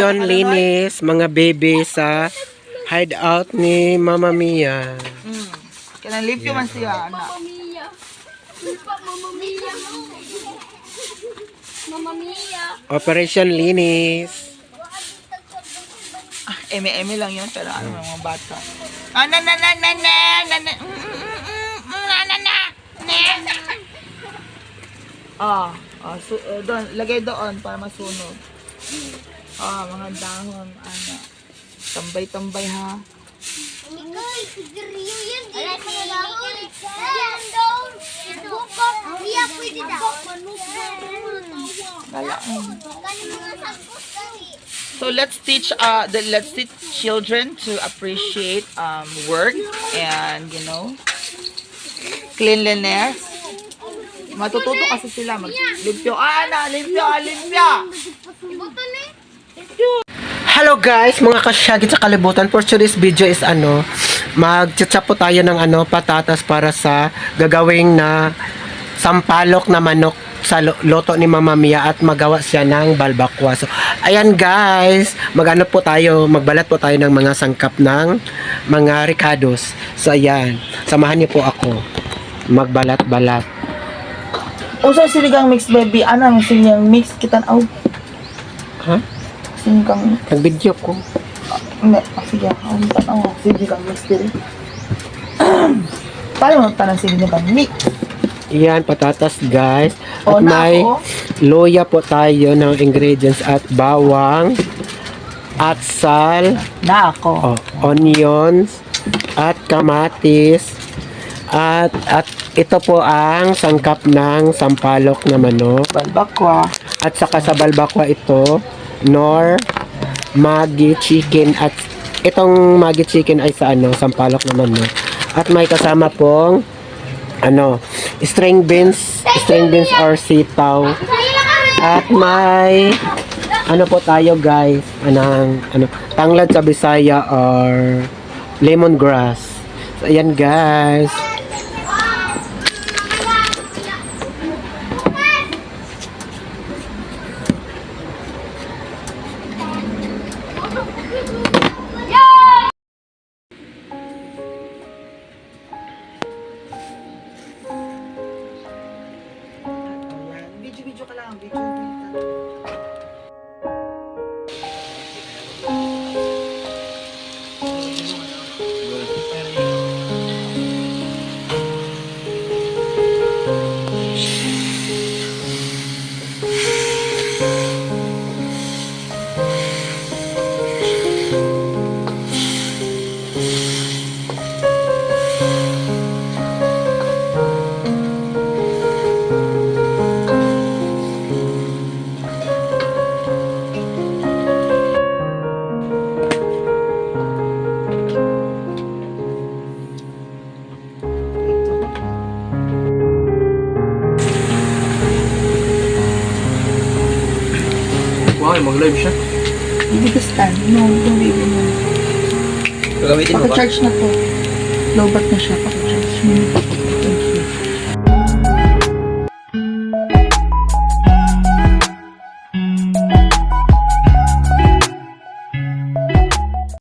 Operation Linis, mga baby sa hideout ni Mama Mia. Kailan limpyo man siya, anak. Mama Mia. Mama Mia. Mama Mia. Operation Linis. Eme lang yun, pero ano mga bata. Doon, lagay doon para masunog. Mga dahon, ano. Tambay-tambay ha. Mikoy, siguriyo yan. Alay mga dahon. Yan daw. Bukok. Iya pwede daw. Galaan. Kani mga sagpos kani. So let's teach children to appreciate work and cleanliness. Matututo kasi sila limpyo. Limpyo. Ibuto ni. Hello guys, mga kasyagit sa kalibutan. For today's video is magtsatsa po tayo ng patatas para sa gagawing na sampalok na manok sa loto ni Mama Mia at magawa siya ng balbakwa. So, ayan guys, magbalat po tayo ng mga sangkap ng mga ricados. So, ayan, samahan niyo po ako magbalat-balat. Usa sinigang mix baby, anang sinigang mix kita aw. Ha? Sinigang Nag-video ko. hindi, sige, sinigang mix diri. Paano mo tanang sinigang mix? Iyan, patatas guys. At O, na may ako. loya po tayo ng ingredients at bawang at sal, Na ako. onions at kamatis at ito po ang sangkap ng sampalok na manok. Balbakwa. At saka sa balbakwa ito, nor Maggi chicken at itong Maggi chicken ay sa sampalok na manok. At may kasama pong string beans or sitaw. At may po tayo guys, tanglad sa Bisaya or lemongrass. So ayan guys. Video ka lang, Mag-live siya. Hindi ka stand. No, yung baby mo. Gagamitin mo ba? Paka-charge na to. Low back na siya. Paka-charge.